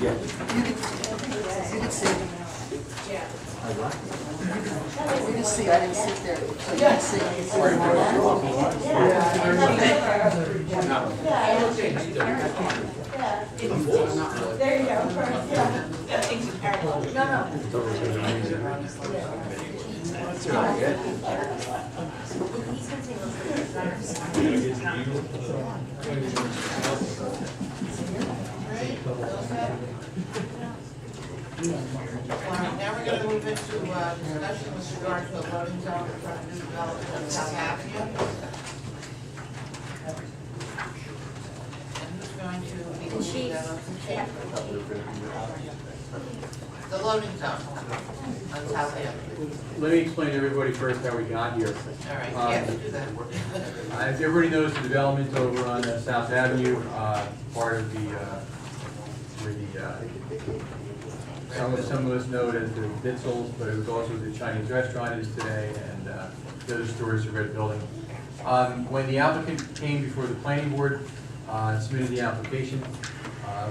You can see. You can see, I didn't sit there. So you can see. There you go. Now we're going to move into discussion with regard to the loading zone in front of new development on South Avenue. And who's going to be leading them? The loading zone on South Avenue. Let me explain to everybody first how we got here. All right, yeah, do that. As everybody knows, the development over on South Avenue, part of the, some of us know it as the Bitzels, but it was also the Chinese restaurant is today, and the other stores are red building. When the applicant came before the planning board, submitted the application,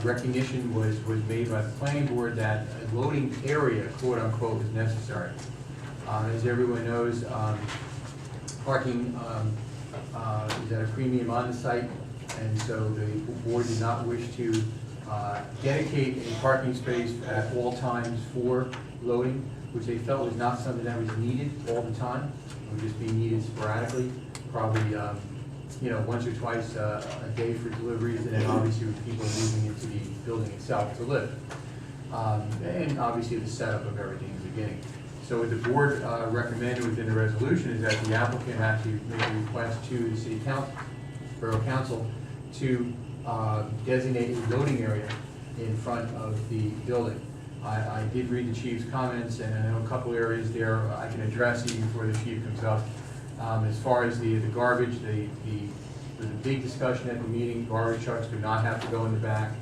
recognition was made by the planning board that a loading area, quote unquote, was necessary. As everyone knows, parking is at a premium on the site, and so the board did not wish to dedicate a parking space at all times for loading, which they felt was not something that was needed all the time. It would just be needed sporadically, probably once or twice a day for deliveries, and then obviously with people moving into the building itself to live. And obviously the setup of everything in the beginning. So what the board recommended within the resolution is that the applicant actually make a request to the city council, borough council, to designate a loading area in front of the building. I did read the chief's comments, and I know a couple areas there I can address even before the chief comes up. As far as the garbage, there was a big discussion at the meeting. Garbage trucks do not have to go in the back.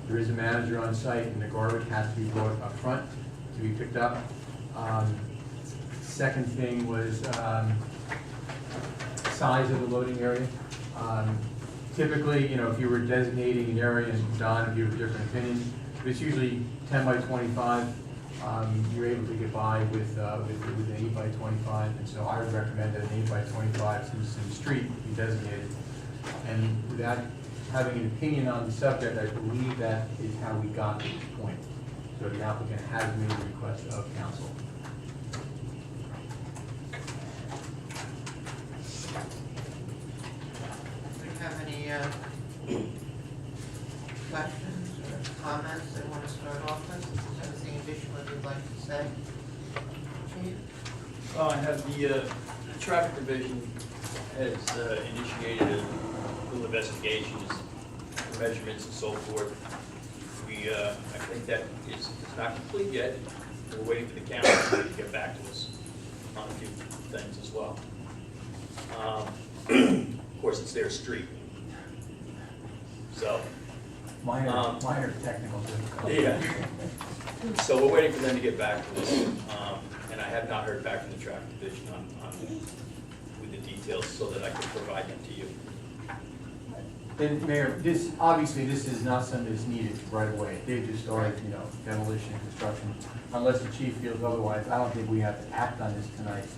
There is a manager on site, and the garbage has to be brought up front to be picked up. Second thing was size of the loading area. Typically, if you were designating an area, and Don, if you have a different opinion, it's usually 10 by 25. You're able to get by with an 8 by 25, and so I would recommend that an 8 by 25, since in the street, be designated. And without having an opinion on the subject, I believe that is how we got to this point. So the applicant has made a request of council. Do you have any questions or comments they want to start off with? Is there anything additional you'd like to say? Chief? I have the traffic division has initiated a little investigations, measurements and so forth. I think that is not complete yet. We're waiting for the county to get back to us on a few things as well. Of course, it's their street. So. Minor technical difficulties. Yeah. So we're waiting for them to get back to us, and I have not heard back from the traffic division with the details so that I can provide them to you. And Mayor, this is not something that's needed right away. They've just started, demolition, construction. Unless the chief feels otherwise, I don't think we have to act on this tonight.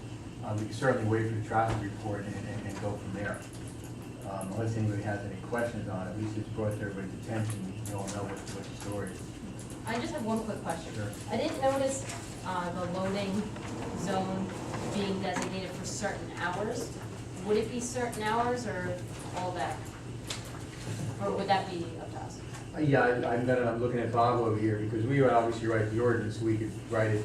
We can certainly wait for the traffic report and go from there. Unless anybody has any questions on it, at least it's brought to everybody's attention. You all know what the story is. I just have one quick question. Sure. I didn't notice the loading zone being designated for certain hours. Would it be certain hours or all day? Or would that be up to us? Yeah, I'm looking at Bob over here because we would obviously write the ordinance. We could write it,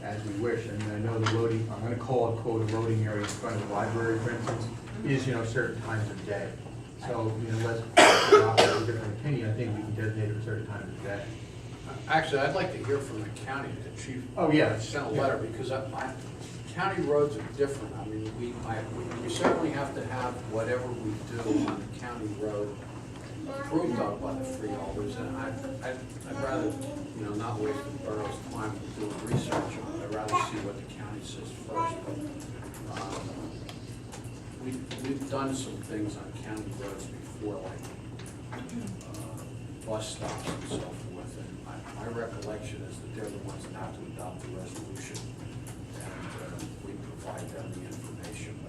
as we wish. And I know the loading, I'm going to call it, quote, a loading area in front of the library, for instance, is, certain times of day. So, unless Bob has a different opinion, I think we can designate it for certain times of day. Actually, I'd like to hear from the county, the chief. Oh, yeah. Sent a letter, because county roads are different. I mean, we certainly have to have whatever we do on the county road approved of by the freeholders, and I'd rather, not waste the borough's time doing research on it. I'd rather see what the county says first. But we've done some things on county roads before, like bus stops and so forth, and my recollection is that they're the ones that have to adopt the resolution, and we provide them the information.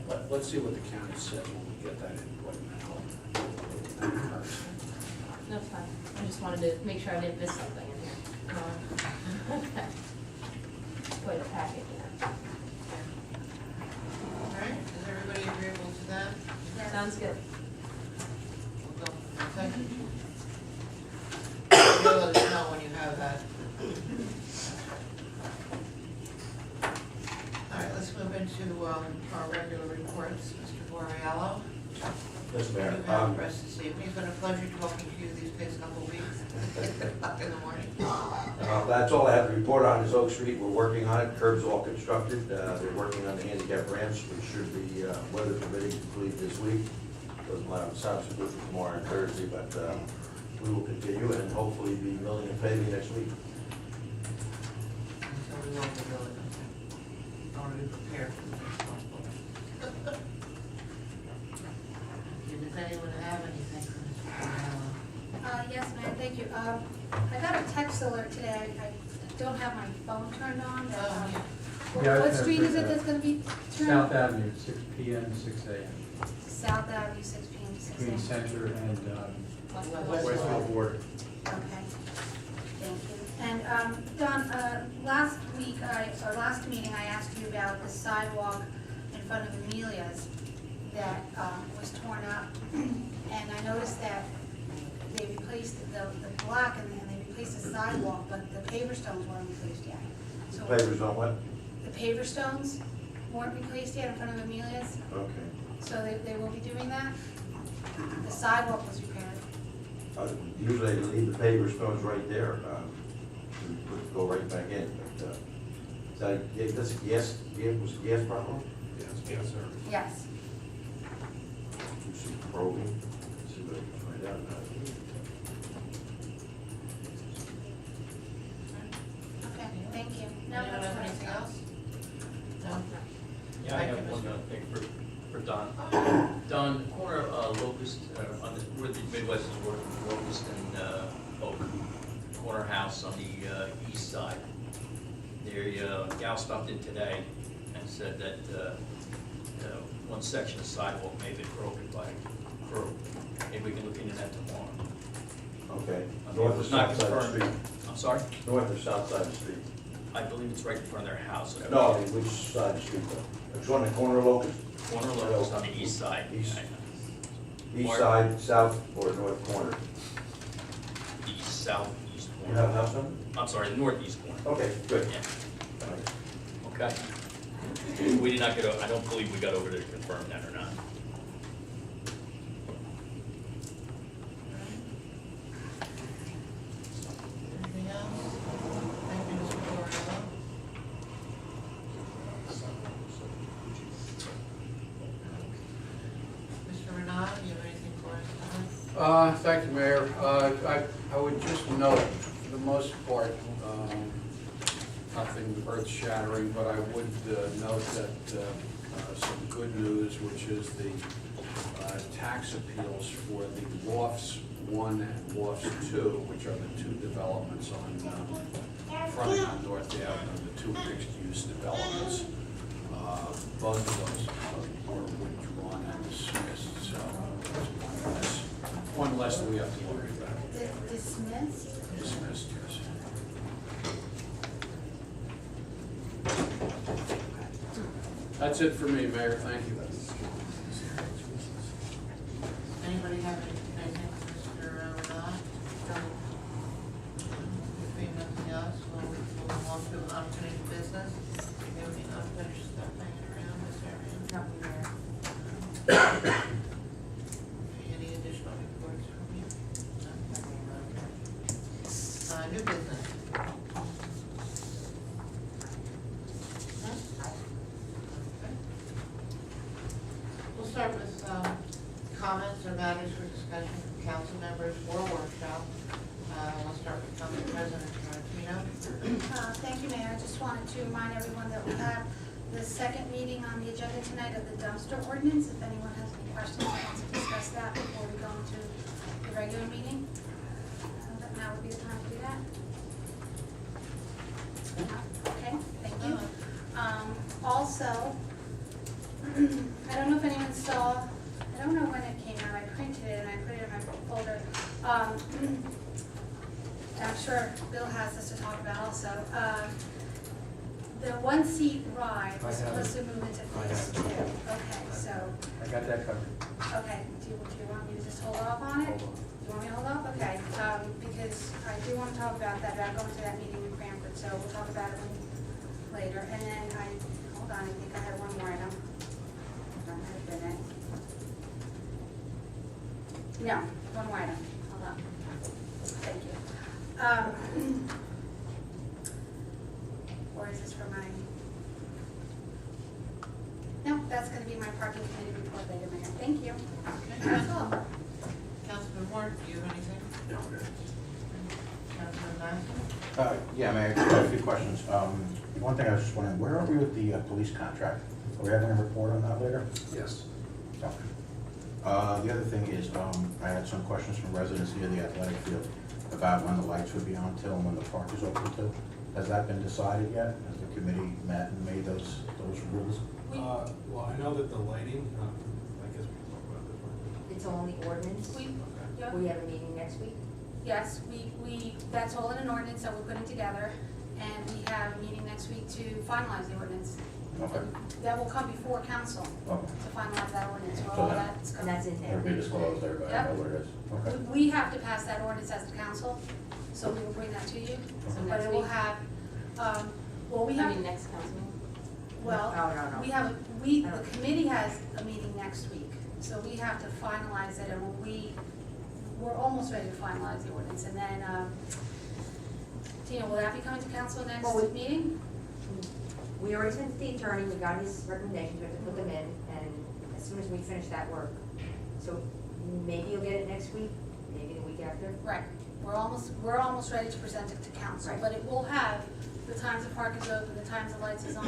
But let's see what the county says when we get that input now. No, fine. I just wanted to make sure I didn't miss something in here. Okay. Quite a packet, yeah. All right, is everybody agreeable to that? Sounds good. We'll go for a second. You'll let us know when you have that. All right, let's move into our regular reports. Mr. Borriello, Yes, you Mayor. have for us this evening. It's been a pleasure talking to you these past couple of weeks. In the morning. That's all I have to report on is Oak Street. We're working on it. Curbs all constructed. They're working on the handicap ramps, which should be, weather permitting, complete this week. Doesn't sound so good for tomorrow and Thursday, but we will continue and hopefully be milling and paving next week. So we won't be really, I want to be prepared for the next one. Does anyone have anything for Mr. Borriello? Yes, ma'am, thank you. I got a text alert today. I don't have my phone turned on. But, Oh, yeah. Yeah, what I've street is it heard that's gonna be turned? South Avenue, 6 p.m. to 6 a.m. South Avenue, 6 p.m. to 6 Between a.m. Center and Westfield. Westfield border. Okay, thank you. And, Don, last meeting, I asked you about the sidewalk in front of Amelia's that was torn up. And I noticed that they replaced the block and they replaced the sidewalk, but the paver stones weren't replaced yet. So Pavers on what? the paver stones weren't replaced yet in front of Amelia's, Okay. so they will be doing that. The sidewalk was repaired. Usually they leave the paver stones right there, go right back in, but, that's a gas problem? Yes, sir. Yes. Do some probing, see what I can find out about it. Okay, thank you. No, Anyone that's have fine. anything else? No? Yeah, I Thank you, have one Mr. thing for Don. Don, corner Locust, on the, where the Midwest is working, Locust and Oak, corner house on the east side. The gal stopped in today and said that one section of sidewalk may have been broken by a crew. Maybe we can look into that tomorrow. Okay. I mean, North it or was not south side of the confirmed. street? I'm sorry? North or south side of the street? I believe it's right in front of their house. No, I mean, which side of the street though? It's on the corner of Locust? Corner Locust on the east side. East. East side, south, or north corner? East, southeast You have a corner. house number? I'm sorry, the northeast corner. Okay, good. Yeah, All right. okay. We did not get, I don't believe we got over there to confirm that or not. Anything else? Thank you, Mr. Borriello. Mr. Renato, do you have anything for us tonight? Thank you, Mayor. I would just note, for the most part, nothing earth-shattering, but I would note that some good news, which is the tax appeals for the Lofts 1 and Lofts 2, which are the two developments on fronting on North Avenue, the two mixed-use developments. Both of those were withdrawn and dismissed, so that's one less that we have to worry about. Dismissed? Dismissed, yes. That's it for me, Mayor, thank you. Anybody have anything for Mr. Renato? If we have nothing else, we'll move on to unfinished business. Do you have any unfinished stuff hanging around this area? Nothing there. Any additional reports from you? Okay. New business. Okay. We'll start with comments or matters for discussion from council members or workshop. We'll start with Council President Martino. Thank you, Mayor. I just wanted to remind everyone that we have the second meeting on the agenda tonight of the dumpster ordinance. If anyone has any questions, wants to discuss that before we go into the regular meeting, that now would be the time to do that. Also, I don't know if anyone saw, I don't know when it came out, I printed it and I put it in my folder. I'm sure Bill has this to talk about also. The one-seat ride was supposed to move into phase 2. Okay, so, I got that covered. okay, do you want me to just hold off on it? Hold on. You want me to hold off? Okay, because I do want to talk about that, about going to that meeting in Cranford, so we'll talk about it later. And then hold on, I think I had one more item. Don't have a minute. No, one more item, hold on. Thank you. Or is this for my? No, that's gonna be my parking committee report later, Mayor. Thank you. Okay, That's all. Councilman Ward, do you have anything? No, Councilman Matheson? Yeah, Mayor, just a few questions. One thing I was just wondering, where are we with the police contract? Are we having a report on that later? yes. Okay. The other thing is, I had some questions from residents here, the athletic field, about when the lights would be on till and when the park is open till. Has that been decided yet? Has the committee met and made those rules? Well, I know that the lighting, I guess we can talk about this one. It's only ordinance. Yeah. We have a meeting next week. Yes, that's all in an ordinance that we're putting together, and we have a meeting next week to finalize the ordinance. Okay. That will come before council Okay. to finalize that ordinance, where So all then- that's And coming. that's in It'll be there. disclosed, everybody Yep. know what it is. Okay. We have to pass that ordinance as the council, so we will bring that to you. So But next it will week? have, well, we I have, mean, next council meeting? well, No. we have, the committee has a meeting next week, so we have to finalize it, and we're almost ready to finalize the ordinance, and then, Tina, will that be coming to council next Well, meeting? We already sent it to the attorney, we got his recommendations, we have to put them in, and as soon as we finish that work. So maybe you'll get it next week, maybe the week after. Right, we're almost ready to present it to council, Right. but it will have the times the park is open, the times the lights is on.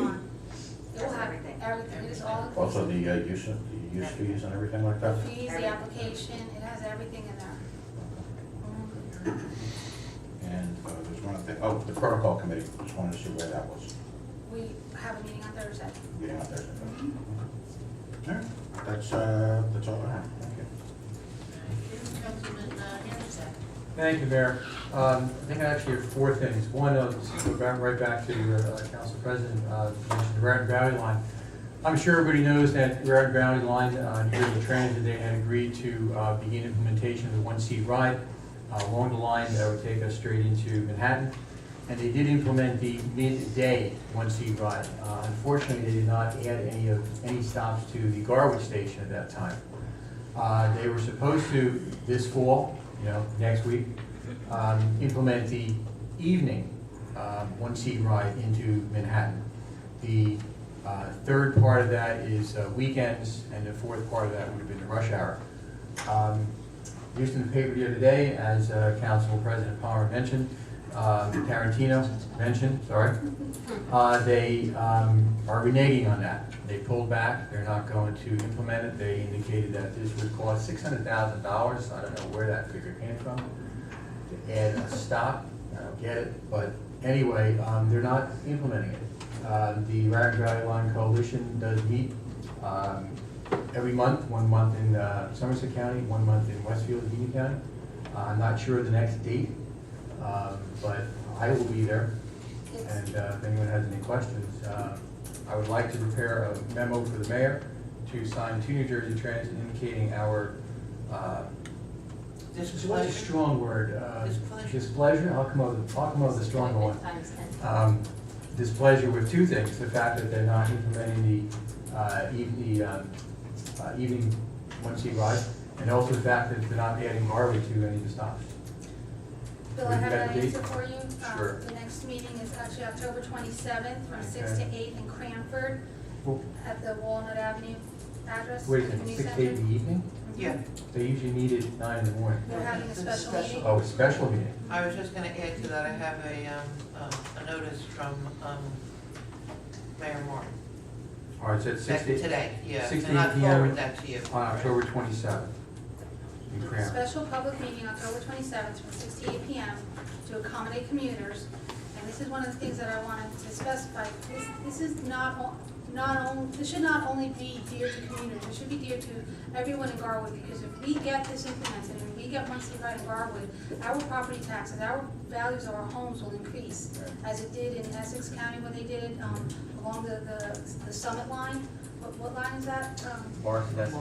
It will That's have everything. everything, it is all Also, inclusive. the use fees and everything like The that? fees, the Everything. application, it has everything in there. And there's one other thing, the protocol committee, just wanted to see where that was. We have a meeting on Thursday. Meeting on Thursday. All right, that's all I have. Thank you. Councilman Anderson? Thank you, Mayor. I think I actually have four things. One, just go right back to Council President, mentioned the Raritan Valley line. I'm sure everybody knows that Raritan Valley line, New Jersey Transit, they had agreed to begin implementation of the one-seat ride along the line that would take us straight into Manhattan. And they did implement the midday one-seat ride. Unfortunately, they did not add any stops to the Garwood station at that time. They were supposed to, this fall, next week, implement the evening one-seat ride into Manhattan. The third part of that is weekends, and the fourth part of that would have been the rush hour. Used in the paper the other day, as Council President Palmer mentioned, Tarantino mentioned, sorry, they are reneging on that. They pulled back, they're not going to implement it. They indicated that this would cost $600,000, I don't know where that figure came from, to add a stop. I don't get it, but anyway, they're not implementing it. The Raritan Valley Line Coalition does meet every month, 1 month in Somerset County, 1 month in Westfield and Union County. I'm not sure of the next date, but I will be there. And if anyone has any questions, I would like to prepare a memo for the mayor to sign to New Jersey Transit indicating our, what's a Displeasure? strong word? Displeasure. Displeasure? I'll come up with a stronger one. Times 10. Displeasure with two things: the fact that they're not implementing the evening one-seat ride, and also the fact that they're not adding Garwood to any of the stops. Bill, I have Got that the date? answer for you. Sure. The next meeting is actually October 27th from 6 to Okay. 8 in Cranford Well, at the Walnut Avenue address. wait a at the minute, new 6 to 8 center. in the evening? Yeah, They usually meet at 9 in the morning. We're having a special meeting. Oh, a special meeting. I was just gonna add to that, I have a notice from Mayor Moore. All right, so it's 6 to 8 Today, yeah, 6 to and I 8 p.m. forward that to you. on October 27th in Cranford. Special public meeting October 27th from 6 to 8 p.m. to accommodate commuters. And this is one of the things that I wanted to specify. This is not this should not only be dear to commuters, it should be dear to everyone in Garwood, because if we get this implemented and we get one seat right in Garwood, our property taxes, our values of our homes will increase, as it did in Essex County when they did it, along the Summit line. What line is that? Morris, that's.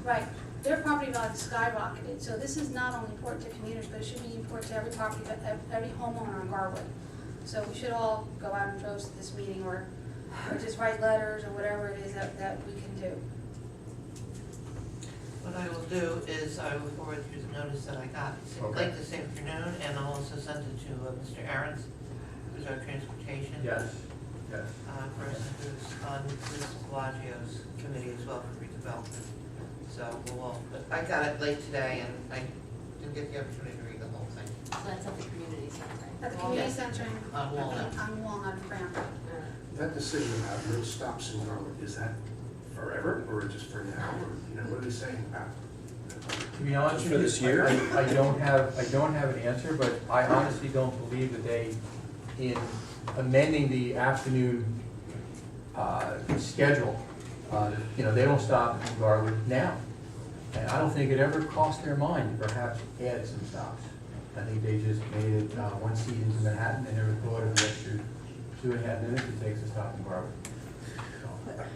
Right, their property values skyrocketed, so this is not only important to commuters, but it should be important to every property, every homeowner in Garwood. So we should all go out in droves to this meeting, or just write letters, or whatever it is that we can do. What I will do is I will forward you the notice that I got late this afternoon, and I'll also send it to Mr. Aarons, who's our transportation. Yes, yes. Person who's on Ms. Bellagio's committee as well for redevelopment. So but I got it late today, and I didn't get the opportunity to read the whole thing. So that's at the community center. At the community center On Walnut. on Walnut and Cranberry. That decision about no stops in Garwood, is that forever or just for now? Or, you know, what are they saying about? To be honest For with this you, year? I don't have an answer, but I honestly don't believe that they, in amending the afternoon schedule, they don't stop in Garwood now. And I don't think it ever crossed their mind to perhaps add some stops. I think they just made it one seat into Manhattan, and never thought of the extra 2.5 minutes it takes to stop in Garwood.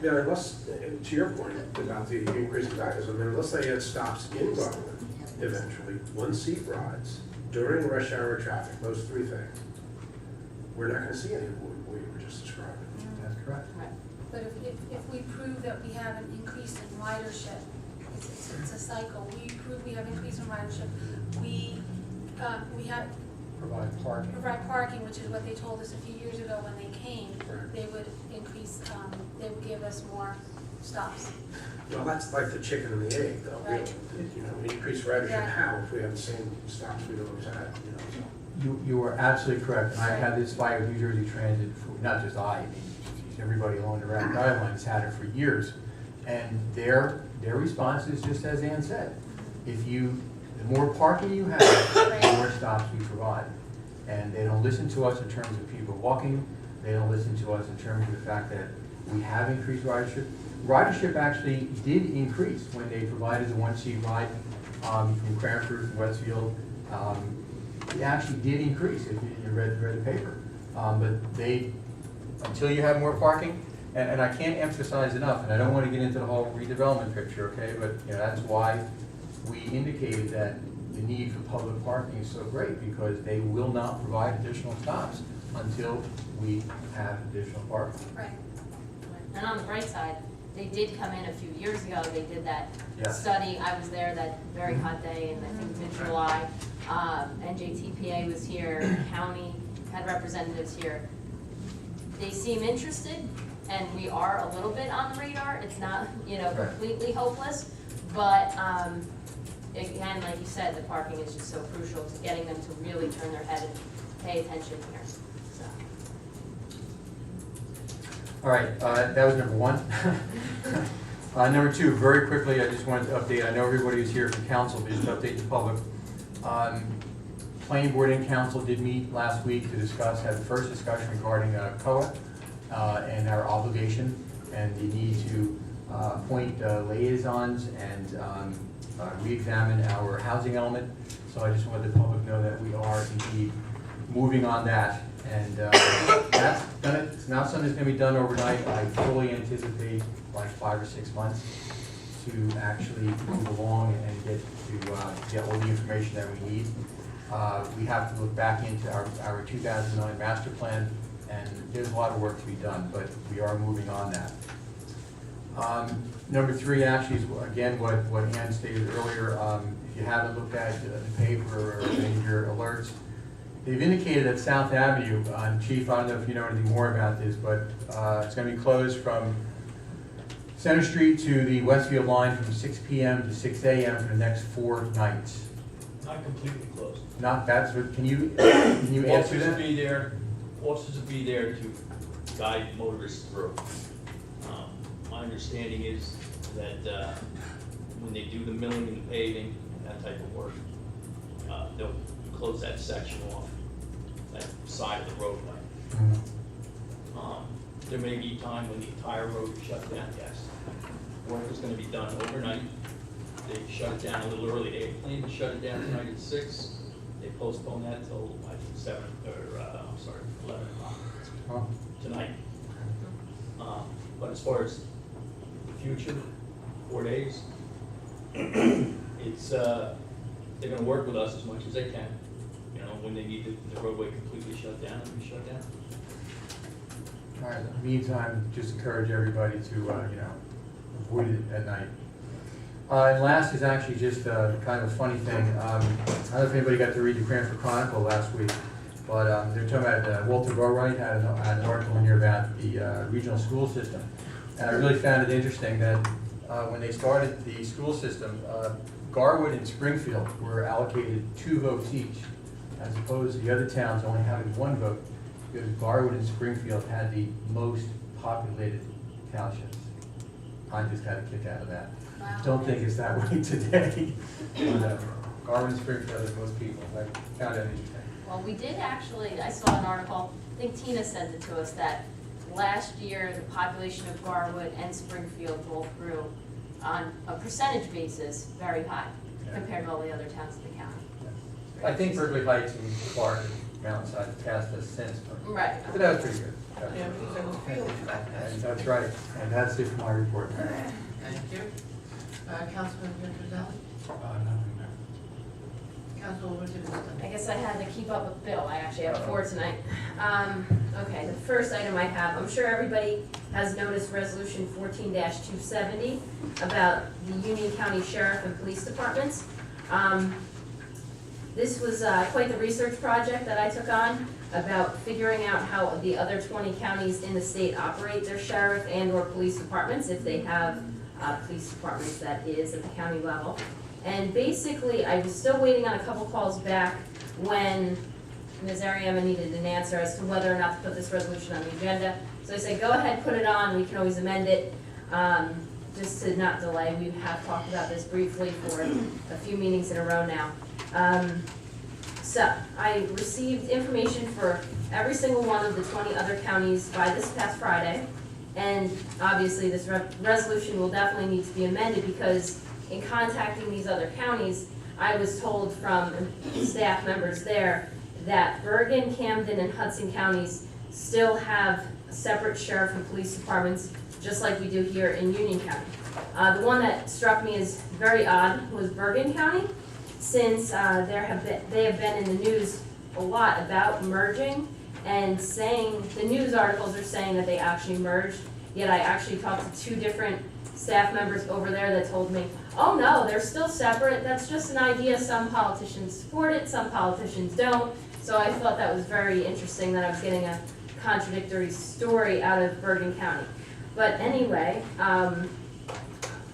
Yeah, unless, to your point about the increase in values, I mean, unless they had stops in Garwood, eventually, one seat rides during rush hour traffic, those three things, we're not gonna see any of what you were just describing. That's correct. But if we prove that we have an increase in ridership, it's a cycle. We prove we have increase in ridership. We have provide parking, which is what they told us a few years ago when they came. Right. They would increase, they would give us more stops. Well, that's like the chicken and the egg, though, really. Right. You know, we increase ridership Yeah. how if we have the same stops we've always had, you know, so. You are absolutely correct, and I've had this fight with New Jersey Transit, for not just I mean, everybody along the Round Drive line has had it for years. And their response is just as Ann said, the more parking you have, the more stops we provide. And they don't listen to us in terms of people walking, they don't listen to us in terms of the fact that we have increased ridership. Ridership actually did increase when they provided the one-seat ride from Cranford, from Westfield. It actually did increase if you read the paper. But until you have more parking, and I can't emphasize enough, and I don't want to get into the whole redevelopment picture, okay, but that's why we indicated that the need for public parking is so great, because they will not provide additional stops until we have additional parking. Right. And on the bright side, they did come in a few years ago, they did that Yeah. study, I was there that very hot day, and I think it was in July. NJTPA was here, county had representatives here. They seem interested, and we are a little bit on the radar, it's not, Right. completely hopeless, but, again, like you said, the parking is just so crucial to getting them to really turn their head and pay attention here, so. All right, that was number one. Number two, very quickly, I just wanted to update, I know everybody is here from council, but just to update the public. Planning board and council did meet last week to discuss, have the first discussion regarding COA and our obligation and the need to appoint liaisons and re-examine our housing element. So I just wanted the public to know that we are indeed moving on that. And it's not something that's gonna be done overnight. I fully anticipate like 5 or 6 months to actually move along and get all the information that we need. We have to look back into our 2009 master plan, and there's a lot of work to be done, but we are moving on that. Number three actually is, again, what Ann stated earlier. If you haven't looked at the paper or any of your alerts, they've indicated that South Avenue, Chief, I don't know if you know anything more about this, but it's going to be closed from Center Street to the Westfield line from 6 p.m. to 6 a.m. for the next 4 nights. Not completely closed. Not, that's what, can you answer Officers will that? be there, officers will be there to guide motorists through. My understanding is that when they do the milling and the paving, and that type of work, they'll close that section off, that side of the roadway. there may be time when the entire road is shut down, yes. Work is gonna be done overnight. They shut it down a little early. They had planned to shut it down tonight at 6. They postponed that till, I think, 7, or, 11 o'clock Oh, tonight. But as far as the future, 4 days, it's, they're gonna work with us as much as they can. You know, when they need the roadway completely shut down, it'll be shut down. all right, in the meantime, just encourage everybody to, avoid it at night. And last is actually just kind of a funny thing. I don't know if anybody got to read the Cranford Chronicle last week, but they're talking about Walter Borough had an article in here about the regional school system. And I really found it interesting that when they started the school system, Garwood and Springfield were allocated 2 votes each, as opposed to the other towns only having 1 vote, because Garwood and Springfield had the most populated townships. I just had a kick out of that. Wow. Don't think it's that way today. But, Garwood and Springfield has most people. I found that interesting. Well, we did actually, I saw an article, I think Tina sent it to us, that last year, the population of Garwood and Springfield both grew on a percentage basis very high Yeah. compared to all the other towns in the county. I think Berkeley Heights and Clark and Mountainside have passed us since, Right. but that was pretty good. Yeah, because there was fields back And then. that's right, and that's it for my report. Thank you. Councilman Gonzalez? Councilwoman Livingston? I guess I had to keep up with Bill. I actually have 4 tonight. Okay, the first item I have, I'm sure everybody has noticed Resolution 14-270 about the Union County Sheriff and Police Departments. This was quite the research project that I took on about figuring out how the other 20 counties in the state operate their sheriff and/or police departments, if they have police departments, that is, at the county level. And basically, I was still waiting on a couple calls back when Ms. Ariema needed an answer as to whether or not to put this resolution on the agenda. So I said, go ahead, put it on, we can always amend it, just to not delay. We have talked about this briefly for a few meetings in a row now. So, I received information for every single one of the 20 other counties by this past Friday. And obviously, this resolution will definitely need to be amended because in contacting these other counties, I was told from staff members there that Bergen, Camden, and Hudson counties still have separate sheriff and police departments, just like we do here in Union County. The one that struck me as very odd was Bergen County, since they have been in the news a lot about merging and saying, the news articles are saying that they actually merged, yet I actually talked to 2 different staff members over there that told me, oh no, they're still separate, that's just an idea, some politicians support it, some politicians don't. So I thought that was very interesting that I was getting a contradictory story out of Bergen County. But anyway,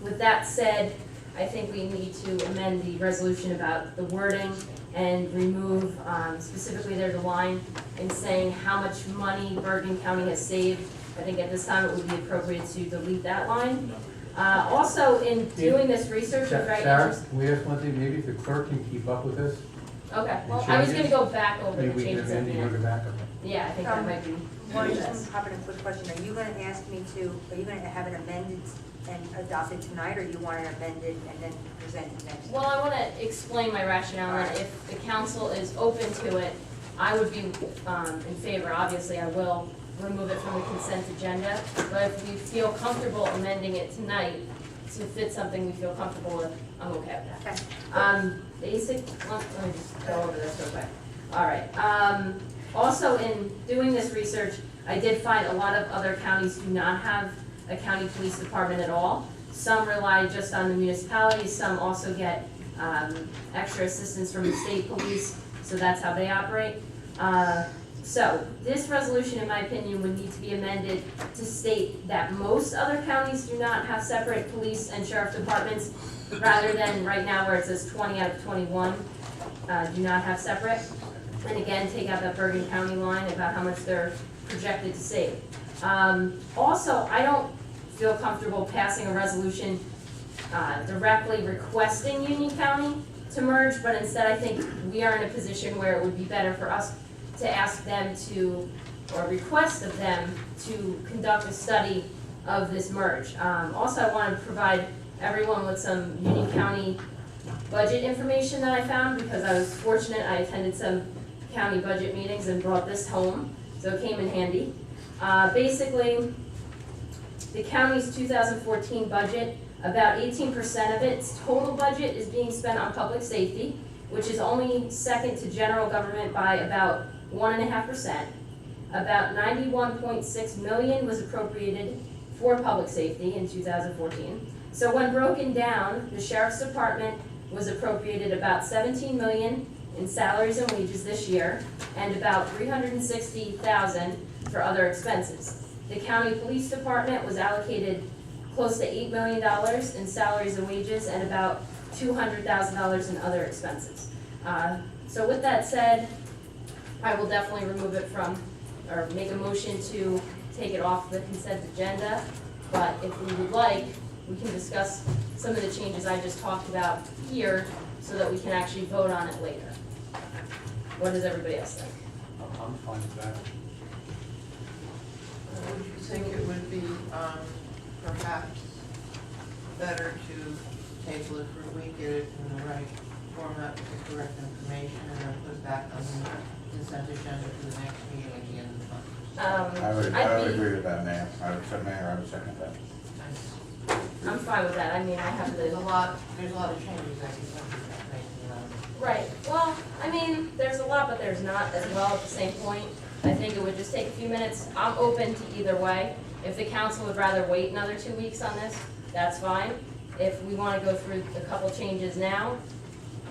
with that said, I think we need to amend the resolution about the wording and remove, specifically there's a line in saying how much money Bergen County has saved. I think at this time it would be appropriate to delete that line. Also, in doing this research, I'm very Sarah, interested. can we ask one thing, maybe if the clerk can keep up with this? Okay, well, I was gonna go back over Maybe the we can changes at amend the it and go end. back, okay. Yeah, I think that might be. Lauren, best. just hop in a quick question. Are you gonna ask me are you gonna have it amended and adopted tonight, or you want it amended and then presented next? Well, I want to explain my rationale, that if the council is open to it, I would be in favor. Obviously, I will remove it from the consent agenda, but if we feel comfortable amending it tonight to fit something we feel comfortable with, I'm okay with that. Okay. Let me just go over this real quick. All right. Also, in doing this research, I did find a lot of other counties do not have a county police department at all. Some rely just on the municipalities, some also get extra assistance from the state police, so that's how they operate. So this resolution, in my opinion, would need to be amended to state that most other counties do not have separate police and sheriff departments, rather than right now where it says 20 out of 21 do not have separate. And again, take out that Bergen County line about how much they're projected to save. Also, I don't feel comfortable passing a resolution directly requesting Union County to merge, but instead I think we are in a position where it would be better for us to ask them to or request of them to conduct a study of this merge. Also, I want to provide everyone with some Union County budget information that I found, because I was fortunate, I attended some county budget meetings and brought this home, so it came in handy. Basically, the county's 2014 budget, about 18% of its total budget is being spent on public safety, which is only second to general government by about 1.5%. About 91.6 million was appropriated for public safety in 2014. So when broken down, the sheriff's department was appropriated about 17 million in salaries and wages this year, and about 360,000 for other expenses. The county police department was allocated close to $8 million in salaries and wages, and about $200,000 in other expenses. So with that said, I will definitely remove it from, or make a motion to take it off the consent agenda. But if we would like, we can discuss some of the changes I just talked about here so that we can actually vote on it later. What does everybody else think? I'm fine with that. Would you think it would be perhaps better to table it for a week, get it in the right format with the correct information, and then put it back on the consent agenda for the next meeting at the end of the month? I would I'd be- agree with that, Mayor. I would second that. I'm fine with that. I mean, I have There's a the, lot of changes that you can make, you know. right. Well, I mean, there's a lot, but there's not as well at the same point. I think it would just take a few minutes. I'm open to either way. If the council would rather wait another 2 weeks on this, that's fine. If we want to go through a couple changes now,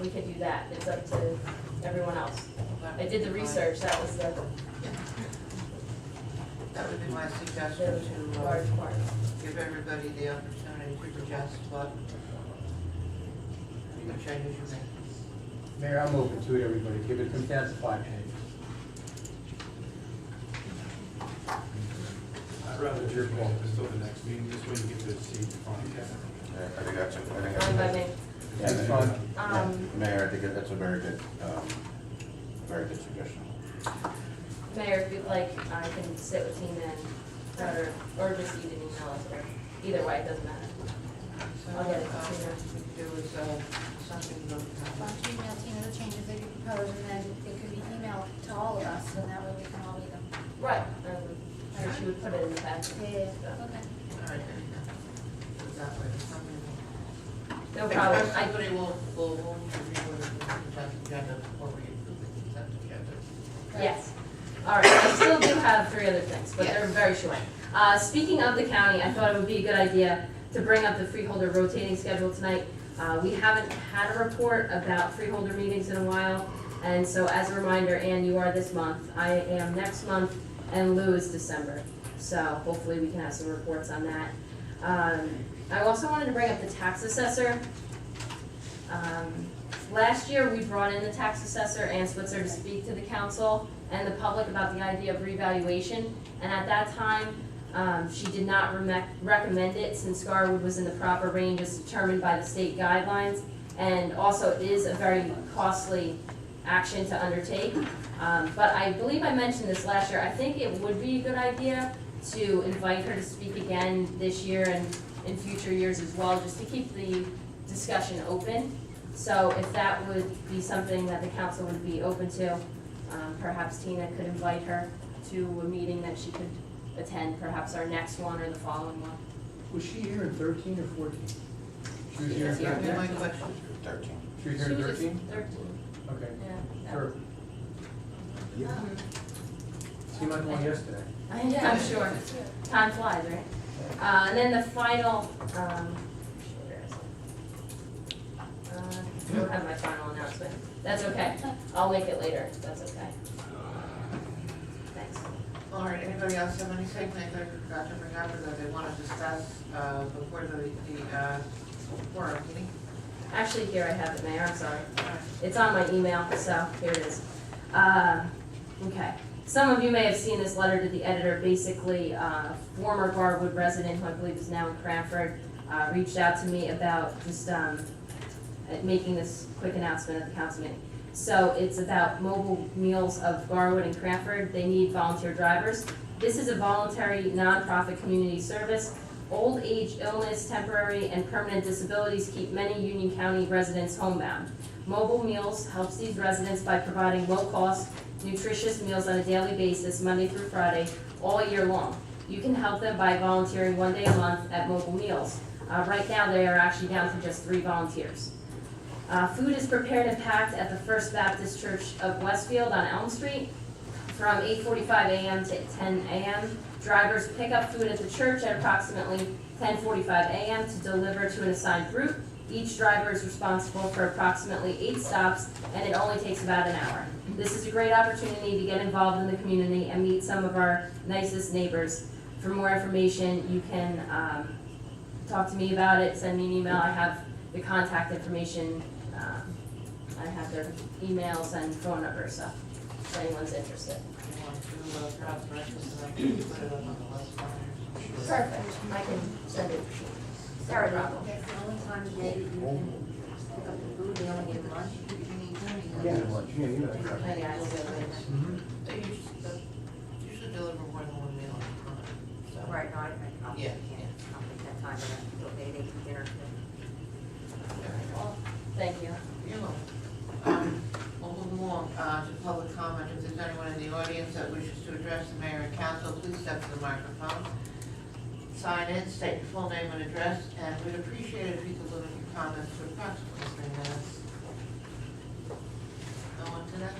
we can do that. It's up to everyone else. I did the research, that was the That would be my suggestion to large part. give everybody the opportunity to suggest what changes you make. Mayor, I'm open to it, everybody. Give it, come down to 5 pages. I'd rather your call until the next meeting, this way you get to see the final. Yeah, I think that's Fine by me. That's fine. Mayor, I think that's a very good suggestion. Mayor, if you'd like, I can sit with Tina and, or just even email us, or either way, it doesn't matter. So, I'll get it to what Tina. we could do is, something to Why don't you email Tina the changes that you propose, and then it could be emailed to all of us, and that way we can all read them. Right, so she would put it in the packet. Okay. all right, there you go. Do it that way, something. No problem. Somebody will review the consent agenda before we approve the consent agenda. Yes. All right, I still do have 3 other things, but they're Yes. very short. Speaking of the county, I thought it would be a good idea to bring up the freeholder rotating schedule tonight. We haven't had a report about freeholder meetings in a while, and so as a reminder, Ann, you are this month. I am next month, and Lou is December. So hopefully we can have some reports on that. I also wanted to bring up the tax assessor. Last year, we brought in the tax assessor, Ann Switzer, to speak to the council and the public about the idea of revaluation. And at that time, she did not recommend it, since Garwood was in the proper range as determined by the state guidelines. And also, it is a very costly action to undertake. But I believe I mentioned this last year. I think it would be a good idea to invite her to speak again this year and in future years as well, just to keep the discussion open. So if that would be something that the council would be open to, perhaps Tina could invite her to a meeting that she could attend, perhaps our next one or the following one. Was she here in 13 or 14? She was here in She was here. 13? My question. 13. She was here in 13? 13, Okay. yeah. Sure. Seemed like one yesterday. Yeah, I'm sure. Time flies, right? And then the final, where is it? I don't have my final announcement. That's okay. I'll make it later. That's okay. Thanks. All right, anybody else have anything they forgot to bring up or that they want to discuss before the forum meeting? Actually, here I have it, Mayor. I'm sorry. All right. It's on my email, so here it is. Okay. Some of you may have seen this letter to the editor. Basically, former Garwood resident, who I believe is now in Cranford, reached out to me about just making this quick announcement at the council meeting. So it's about mobile meals of Garwood and Cranford. They need volunteer drivers. This is a voluntary nonprofit community service. Old age, illness, temporary, and permanent disabilities keep many Union County residents homebound. Mobile Meals helps these residents by providing low-cost, nutritious meals on a daily basis, Monday through Friday, all year long. You can help them by volunteering 1 day a month at Mobile Meals. Right now, they are actually down to just 3 volunteers. Food is prepared and packed at the First Baptist Church of Westfield on Elm Street from 8:45 a.m. to 10 a.m. Drivers pick up food at the church at approximately 10:45 a.m. to deliver to an assigned route. Each driver is responsible for approximately 8 stops, and it only takes about an hour. This is a great opportunity to get involved in the community and meet some of our nicest neighbors. For more information, you can talk to me about it, send me an email. I have the contact information. I have their emails and phone numbers, so if anyone's interested. You want to drop breakfast and I can put it up on the list flyers? Perfect, I can send it. Sarah, that's the only time of day you can pick up the food, they only give lunch. Yeah, I will do it. They usually deliver more than 1 meal at a time, so. Right, no, I'll Yeah, make that time, and they eat dinner too. Well, thank you. You're welcome. We'll move along to public comment. If there's anyone in the audience that wishes to address the mayor and council, please step to the microphone. Sign in, state your full name and address, and we'd appreciate it if you could limit your comments to approximately 3 minutes. No one today?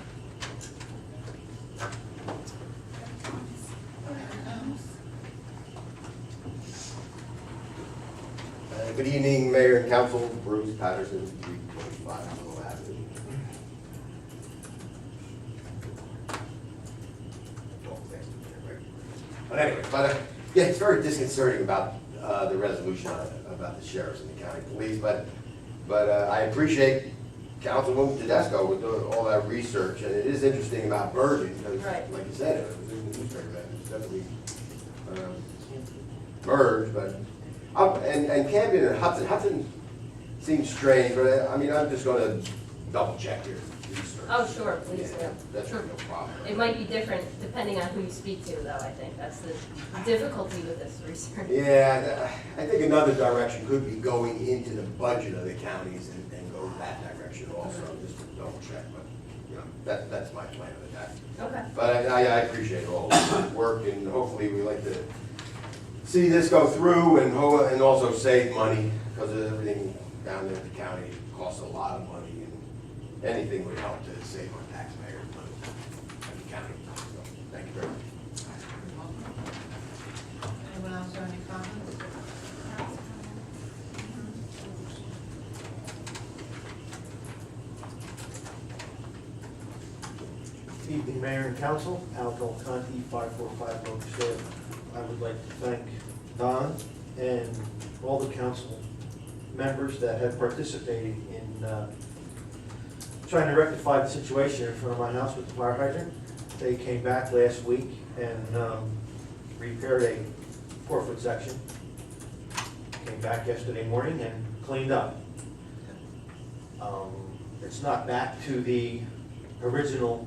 Good evening, Mayor and Council. Bruce Patterson, 325 Willow Avenue. But anyway, yeah, it's very disconcerting about the resolution about the sheriffs and the county police. But I appreciate Councilwoman Tedesco with all that research, and it is interesting about Bergen because, Right. like you said, it was in the newspaper that it was definitely merged, but. And Camden and Hudson seems strange, but I mean, I'm just gonna double check your research. Oh, sure, please Yeah, do. that's no problem. It might be different depending on who you speak to, though, I think. That's the difficulty with this research. Yeah, I think another direction could be going into the budget of the counties and go that direction also, just to double check, but, you know, that's my plan of attack. Okay. But I appreciate all the work, and hopefully we like to see this go through and also save money, because everything down there at the county costs a lot of money, and anything would help to save our taxpayers money at the county. So, thank you very much. You're welcome. Anyone else have any comments? Evening, Mayor and Council. Al Conti, 545 Locust Ave. I would like to thank Don and all the council members that have participated in trying to rectify the situation in front of my house with the fire hydrant. They came back last week and repaired a 4-foot section. Came back yesterday morning and cleaned up. It's not back to the original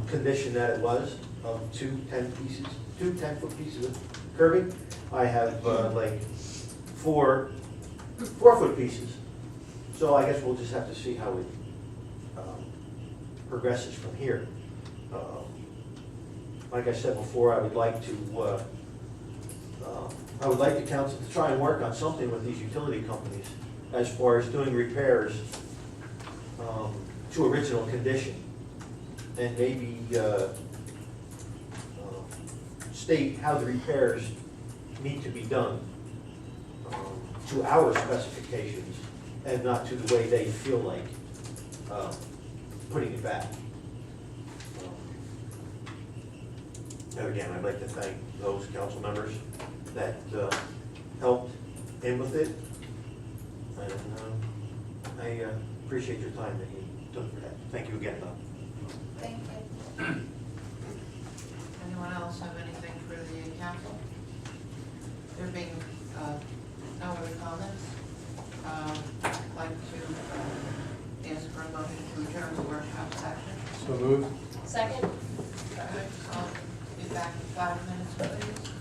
condition that it was of 2 10-foot pieces of curbing. I have like 4 4-foot pieces. So I guess we'll just have to see how it progresses from here. Like I said before, I would like the council to try and work on something with these utility companies as far as doing repairs to original condition. And maybe state how the repairs need to be done to our specifications and not to the way they feel like putting it back. And again, I'd like to thank those council members that helped in with it. And I appreciate your time that you took for that. Thank you again, Don. Thank you. Anyone else have anything for the council? There being no other comments, I'd like to ask for a motion to adjourn the workshop session. So moved. Second? I'll be back in 5 minutes, please.